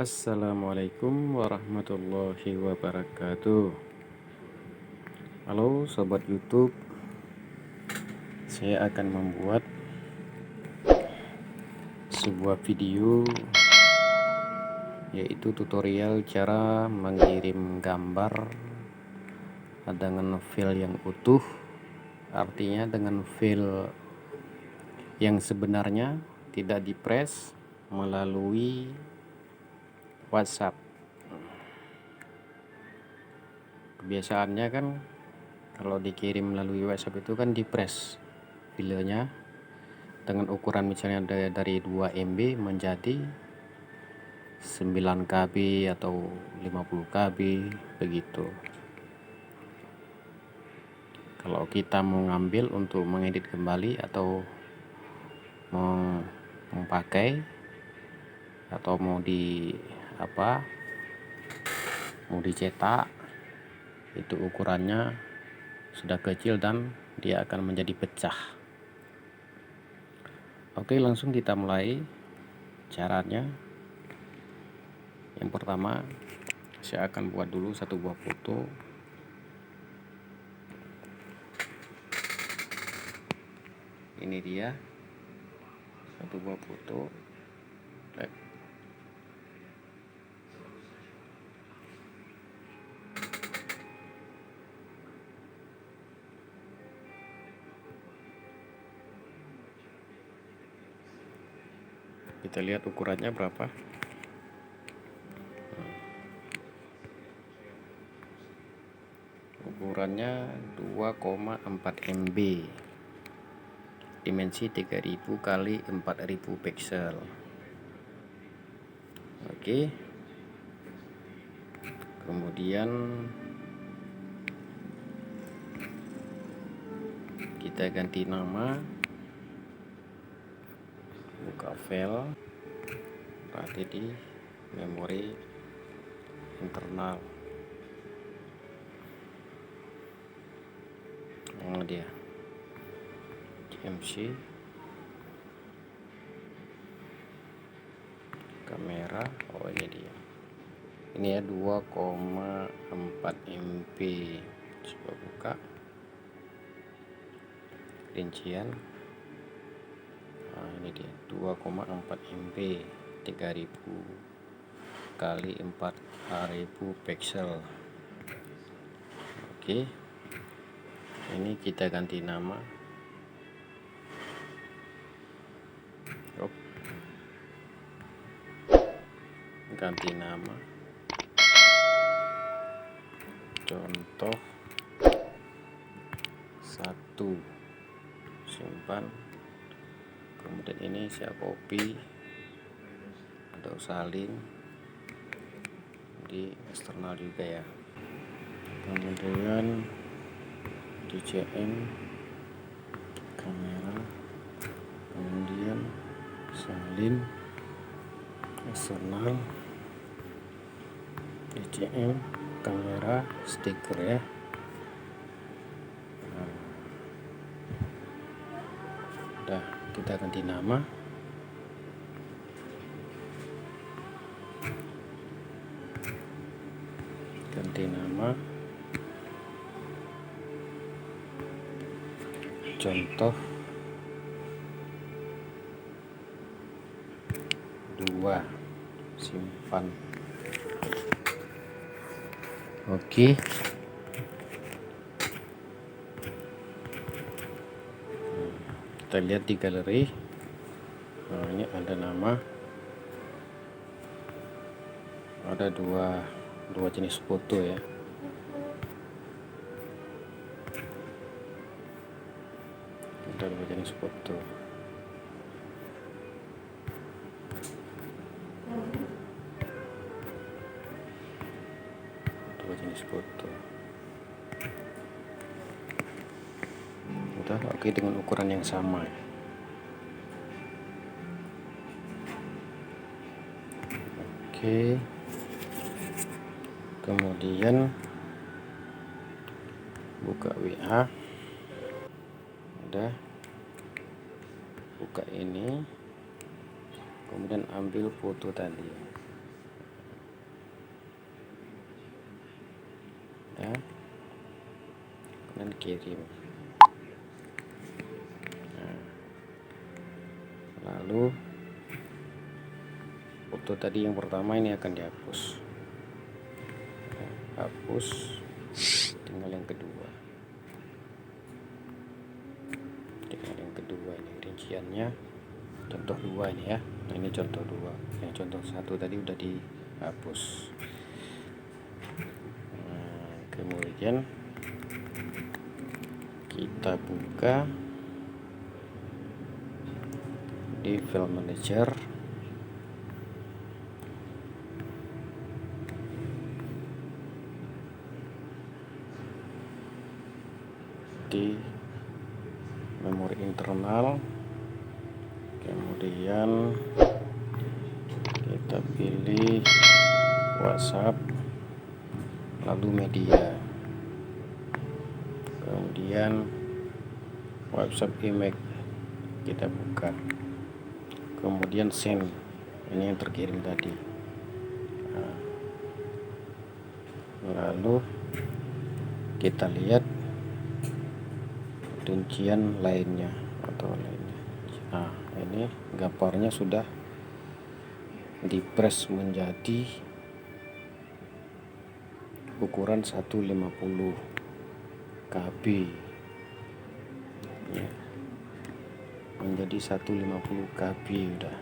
Assalamualaikum warahmatullahi wabarakatuh. Halo sobat YouTube, saya akan membuat sebuah video yaitu tutorial cara mengirim gambar dengan file yang utuh, artinya dengan file yang sebenarnya tidak dipres melalui WhatsApp. Kebiasaannya kan kalau dikirim melalui WhatsApp itu kan dipres filenya dengan ukuran misalnya dari 2 MB menjadi 9 KB atau 50 KB begitu. Kalau kita mau ngambil untuk mengedit kembali atau mau pakai atau mau dicetak, itu ukurannya sudah kecil dan dia akan menjadi pecah. Oke, langsung kita mulai caranya. Yang pertama, saya akan buat dulu satu buah foto. Ini dia satu buah foto. Kita lihat ukurannya berapa. Ukurannya 2,4 MB, dimensi 3000 kali 4000 pixel. Oke, kemudian kita ganti nama, buka file, berarti di memori internal. Ini dia GMC kamera. Oh, ini dia, ini ya 2,4 MB. Coba buka rincian. Nah, ini dia 2,4 MB, 3000 kali 4000 pixel. Oke, ini kita ganti nama. Ganti nama, contoh 1, simpan. Kemudian ini saya copy atau salin di eksternal juga ya. Kemudian DCM kamera, kemudian salin eksternal DCM kamera stiker ya. Udah, kita ganti nama. Ganti nama, contoh 2, simpan. Oke, kita lihat di galeri. Nah, ini ada nama, ada dua jenis foto ya. Ada 2 jenis foto. Udah, oke, dengan ukuran yang sama. Oke, kemudian buka WA. Udah, buka ini, kemudian ambil foto tadi. ya, dan kirim. Nah, lalu foto tadi yang pertama ini akan dihapus. Hapus, tinggal yang kedua. Tinggal yang kedua ini rinciannya contoh 2 ini ya. Nah, ini contoh 2. Yang contoh 1 tadi udah dihapus. Nah, kemudian kita buka di file manager. Di memori internal, kemudian kita pilih WhatsApp, lalu media, kemudian WhatsApp image kita buka, kemudian send, ini yang terkirim tadi. Nah, lalu kita lihat rincian lainnya atau lainnya. Nah, ini gambarnya sudah dipres menjadi ukuran 150 KB ya, menjadi 150 KB udah.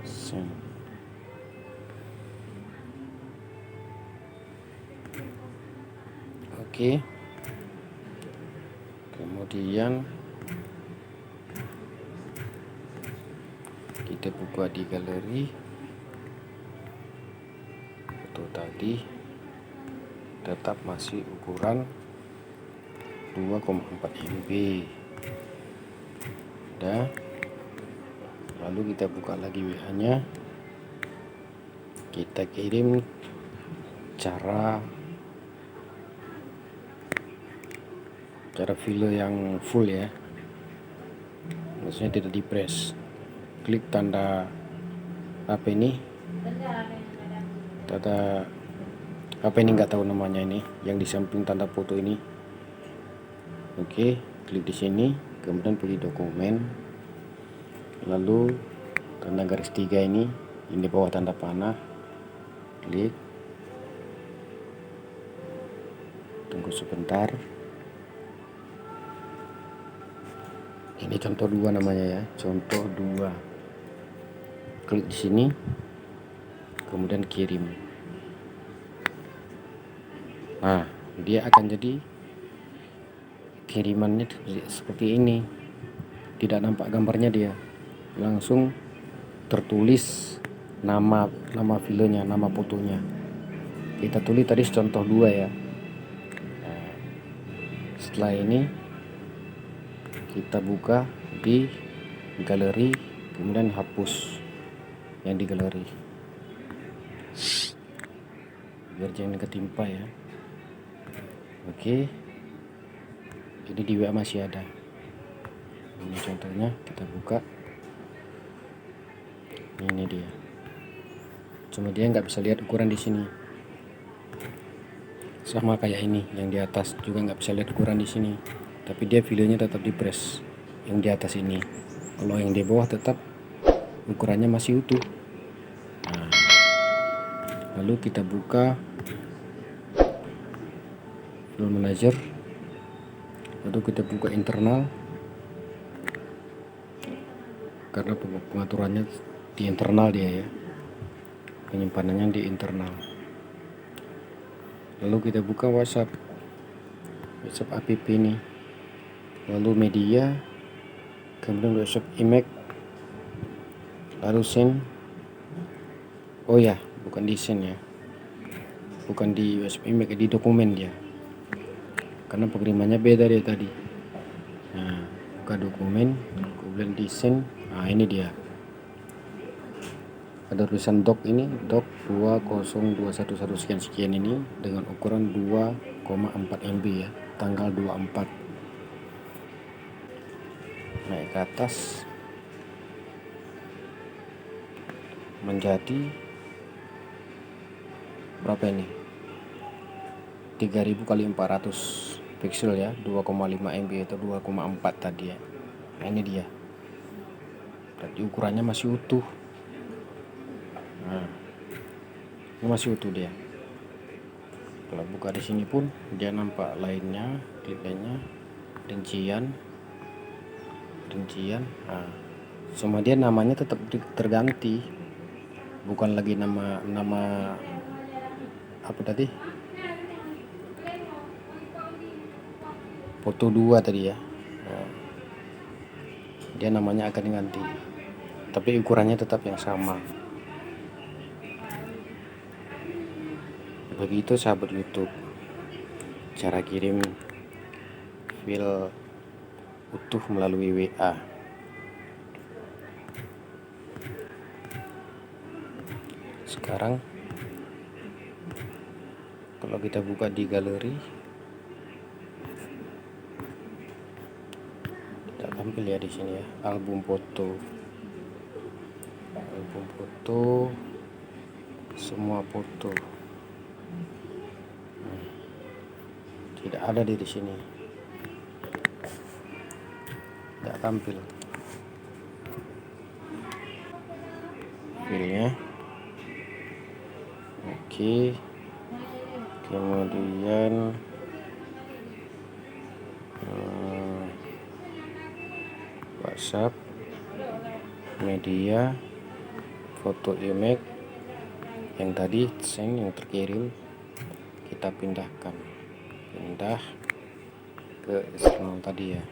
Send. Oke. Kemudian kita buka di galeri foto tadi, tetap masih ukuran 2,4 MB. Udah. Lalu kita buka lagi WA nya, kita kirim cara file yang full ya, maksudnya tidak di press. Klik tanda apa ini, tanda apa ini, nggak tahu namanya, ini yang di samping tanda foto ini. Oke, klik di sini, kemudian pilih dokumen, lalu tanda garis 3 ini di bawah tanda panah, klik, tunggu sebentar. Ini contoh 2 namanya ya, contoh 2. Klik di sini, kemudian kirim. Nah, dia akan jadi kirimannya seperti ini, tidak nampak gambarnya, dia langsung tertulis nama filenya, nama fotonya. Kita tulis tadi contoh 2 ya. Nah, setelah ini kita buka di galeri, kemudian hapus yang di galeri biar jangan ketimpa ya. Oke, ini di WA masih ada. Ini contohnya, kita buka. Ini dia. Cuma dia nggak bisa lihat ukuran di sini. Sama kayak ini, yang di atas juga nggak bisa lihat ukuran di sini. Tapi dia videonya tetap di press yang di atas ini. Kalau yang di bawah tetap ukurannya masih utuh. Nah, lalu kita buka file manager, lalu kita buka internal, karena pengaturannya di internal dia ya, penyimpanannya di internal. Lalu kita buka WhatsApp app ini, lalu media, kemudian WhatsApp image, lalu send. Oh ya, bukan di send ya, bukan di WhatsApp image, di dokumen dia, karena pengirimannya beda dia tadi. Nah, buka dokumen, kemudian di send. Nah, ini dia, ada tulisan doc, ini doc 20211 sekian ini dengan ukuran 2,4 MB ya, tanggal 24. Naik ke atas menjadi berapa ini, 3000 kali 400 pixel ya, 2,5 MB atau 2,4 tadi ya. Nah ini dia, berarti ukurannya masih utuh. Nah ini masih utuh dia. Kalau buka di sini pun dia nampak lainnya, detailnya, rincian. Nah, cuma dia namanya tetap terganti, bukan lagi nama apa tadi, foto 2 tadi ya. Nah, dia namanya akan diganti, tapi ukurannya tetap yang sama. Begitu sahabat YouTube, cara kirim file utuh melalui WA. Sekarang kalau kita buka di galeri, kita tampil ya di sini ya, album foto, semua foto. Tidak ada di sini, tidak tampil filenya. Oke, kemudian WhatsApp, media, foto image yang tadi send, yang terkirim kita pindah ke eksternal tadi ya,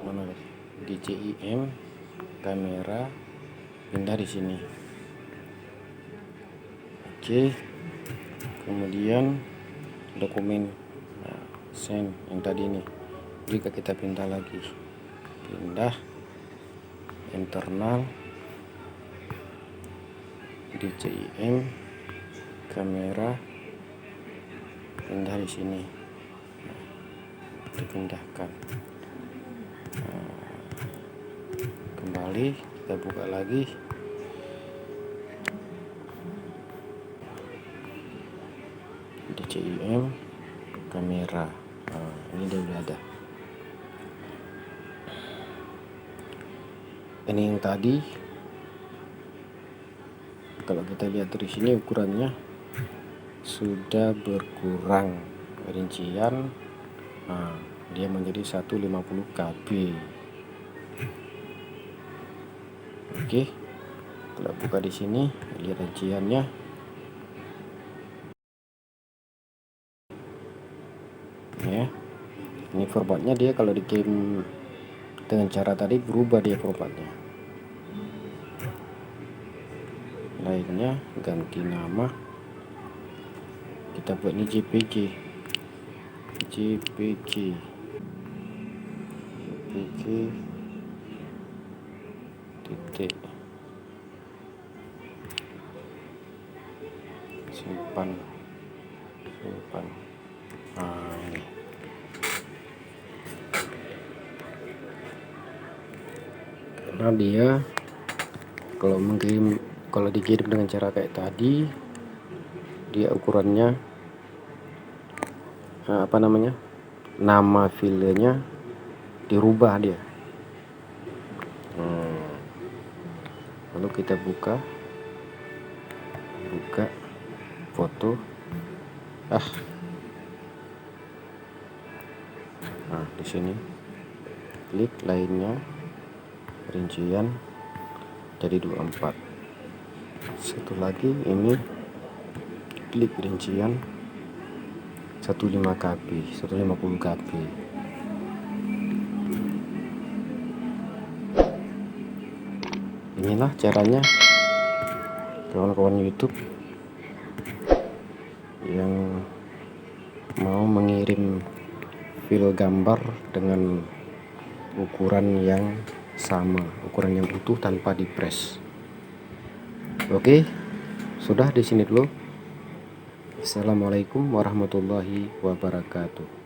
mana DJIM kamera, pindah di sini. Oke, kemudian dokumen, nah, send yang tadi ini jika kita pindah lagi, pindah internal DJIM kamera, pindah di sini, dipindahkan. Kembali kita buka lagi, DJIM kamera. Nah, ini dia udah ada. Ini yang tadi, kalau kita lihat dari sini ukurannya sudah berkurang rincian. Nah, dia menjadi 150 KB. Oke, kalau buka di sini lihat rinciannya. Ya, ini formatnya dia kalau dikirim dengan cara tadi berubah dia formatnya. Lainnya ganti nama, kita buat ini JPG titik simpan. Nah, ini karena dia kalau dikirim dengan cara kayak tadi, dia ukurannya nama filenya dirubah dia. Lalu kita buka foto, nah di sini klik lainnya, rincian jadi 24. Satu lagi ini klik rincian 15 KB, 150 KB. Inilah caranya kawan-kawan YouTube yang mau mengirim file gambar dengan ukuran yang sama, ukuran yang utuh tanpa dipres. Oke, sudah di sini dulu. Assalamualaikum warahmatullahi wabarakatuh.